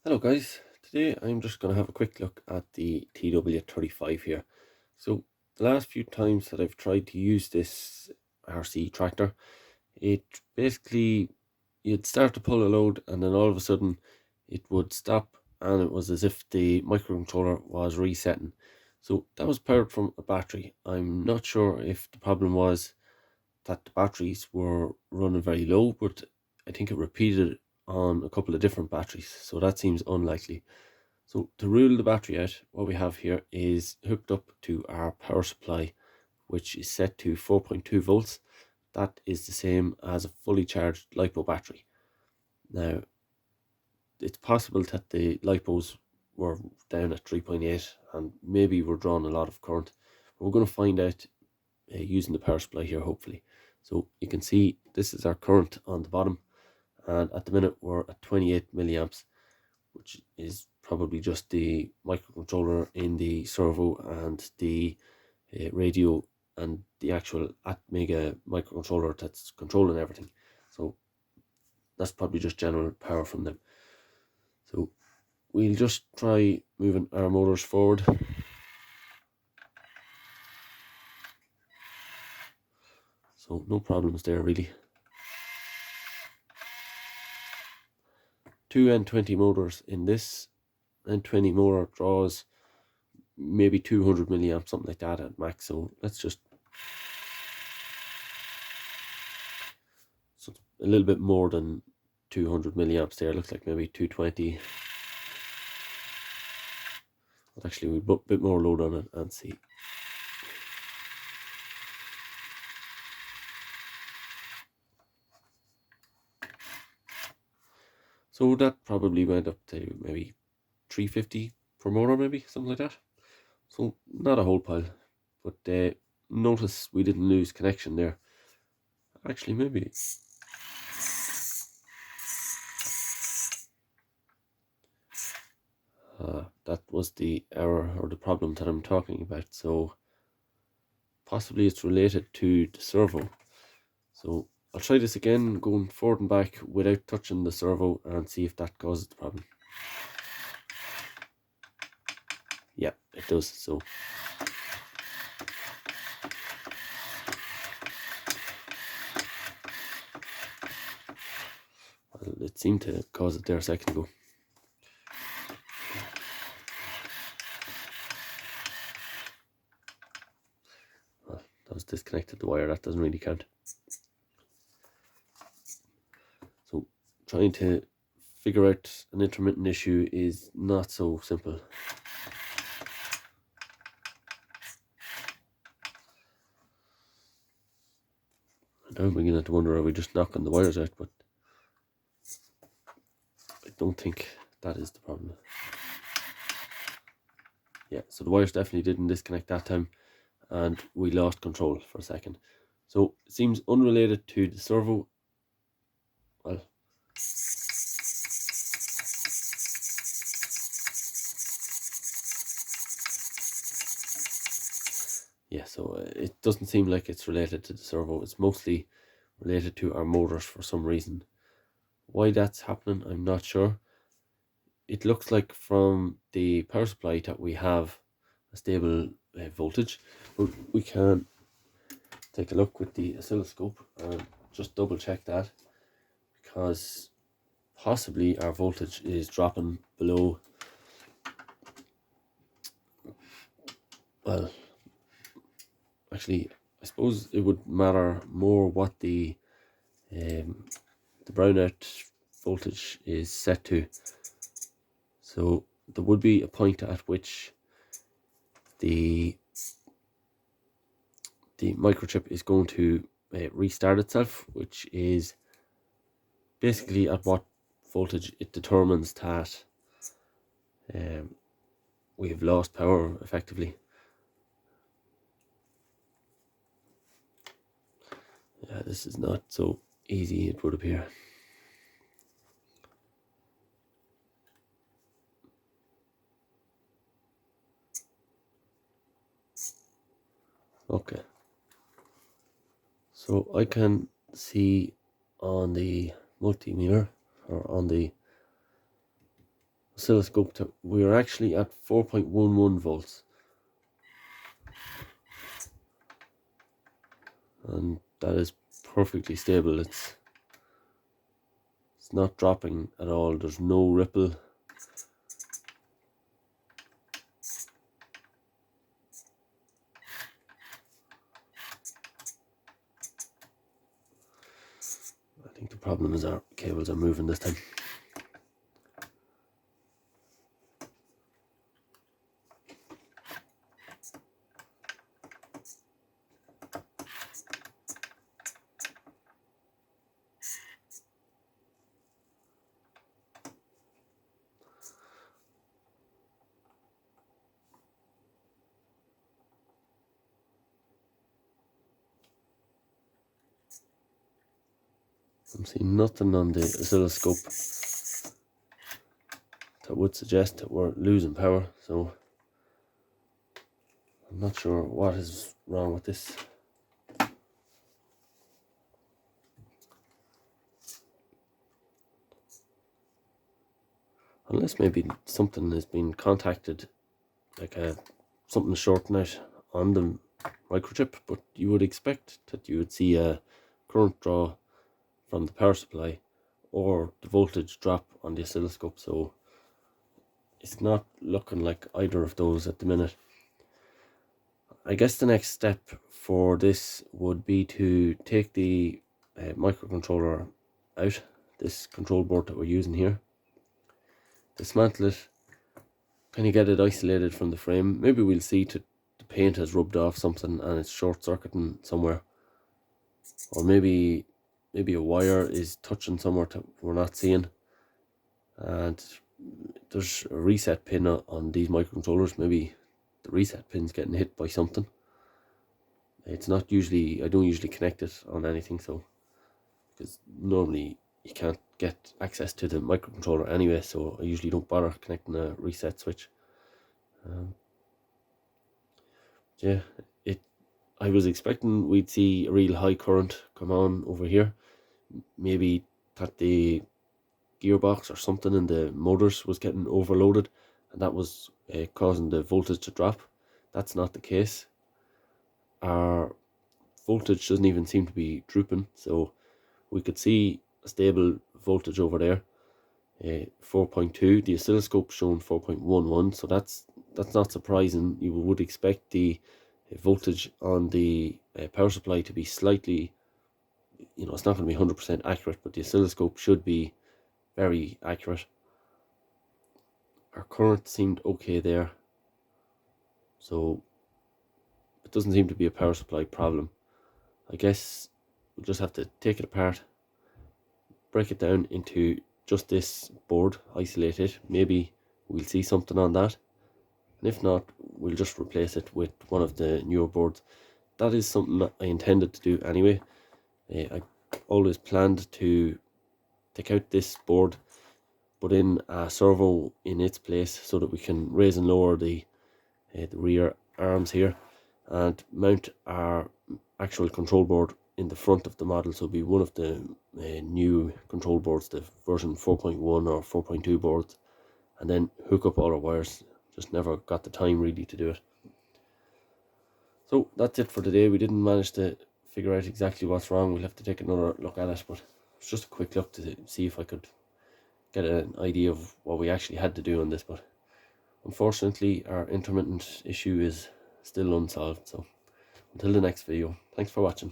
Hello guys, today I'm just going to have a quick look at the TW35 here. So the last few times that I've tried to use this RC tractor, it basically, you'd start to pull a load and then all of a sudden it would stop, and it was as if the microcontroller was resetting. So that was powered from a battery. I'm not sure if the problem was that the batteries were running very low, but I think it repeated on a couple of different batteries, so that seems unlikely. So to rule the battery out, what we have here is hooked up to our power supply, which is set to 4.2 volts. That is the same as a fully charged LiPo battery. Now, it's possible that the LiPos were down at 3.8 and maybe we're drawing a lot of current. We're going to find out using the power supply here, hopefully. So you can see this is our current on the bottom, and at the minute we're at 28 milliamps, which is probably just the microcontroller in the servo and the radio and the actual Atmega microcontroller that's controlling everything. So that's probably just general power from them. So we'll just try moving our motors forward. So no problems there really. Two N20 motors in this. N20 motor draws maybe 200 milliamps, something like that at max. So let's just, so a little bit more than 200 milliamps there. Looks like maybe 220. But actually we'll put a bit more load on it and see. So that probably went up to maybe 350 per motor, maybe something like that. So not a whole pile, but notice we didn't lose connection there. Actually, maybe that was the error or the problem that I'm talking about. So possibly it's related to the servo. So I'll try this again, going forward and back without touching the servo, and see if that causes the problem. Yeah, it does. So well, it seemed to cause it there a second ago. Well, that was disconnected the wire. That doesn't really count. So trying to figure out an intermittent issue is not so simple. And I'm beginning to wonder, are we just knocking the wires out? But I don't think that is the problem. Yeah, so the wires definitely didn't disconnect that time, and we lost control for a second. So it seems unrelated to the servo. Well, yeah, so it doesn't seem like it's related to the servo. It's mostly related to our motors for some reason. Why that's happening, I'm not sure. It looks like from the power supply that we have a stable voltage, but we can take a look with the oscilloscope and just double check that, because possibly our voltage is dropping below, well, actually I suppose it would matter more what the brownout voltage is set to. So there would be a point at which the microchip is going to restart itself, which is basically at what voltage it determines that we have lost power effectively. Yeah, this is not so easy, it would appear. Okay, so I can see on the multimeter, or on the oscilloscope, we're actually at 4.11 volts. And that is perfectly stable. It's not dropping at all. There's no ripple. I think the problem is our cables are moving this time. I'm seeing nothing on the oscilloscope that would suggest that we're losing power, so I'm not sure what is wrong with this. Unless maybe something has been contacted, like something shorting out on the microchip, but you would expect that you would see a current draw from the power supply or the voltage drop on the oscilloscope, so it's not looking like either of those at the minute. I guess the next step for this would be to take the microcontroller out, this control board that we're using here, dismantle it, kind of get it isolated from the frame. Maybe we'll see the paint has rubbed off something and it's short circuiting somewhere, or maybe a wire is touching somewhere that we're not seeing, and there's a reset pin on these microcontrollers. Maybe the reset pin's getting hit by something. It's not usually, I don't usually connect it on anything, so, because normally you can't get access to the microcontroller anyway, so I usually don't bother connecting a reset switch. Yeah, I was expecting we'd see a real high current come on over here. Maybe that the gearbox or something in the motors was getting overloaded, and that was causing the voltage to drop. That's not the case. Our voltage doesn't even seem to be drooping, so we could see a stable voltage over there, 4.2. The oscilloscope showing 4.11, so that's not surprising. You would expect the voltage on the power supply to be slightly, it's not going to be 100% accurate, but the oscilloscope should be very accurate. Our current seemed okay there, so it doesn't seem to be a power supply problem. I guess we'll just have to take it apart, break it down into just this board, isolate it. Maybe we'll see something on that, and if not, we'll just replace it with one of the newer boards. That is something that I intended to do anyway. I always planned to take out this board, put in a servo in its place so that we can raise and lower the rear arms here, and mount our actual control board in the front of the model. So it'll be one of the new control boards, the version 4.1 or 4.2 boards, and then hook up all our wires. Just never got the time really to do it. So that's it for today. We didn't manage to figure out exactly what's wrong. We'll have to take another look at it, but it's just a quick look to see if I could get an idea of what we actually had to do on this. But unfortunately, our intermittent issue is still unsolved. So until the next video, thanks for watching.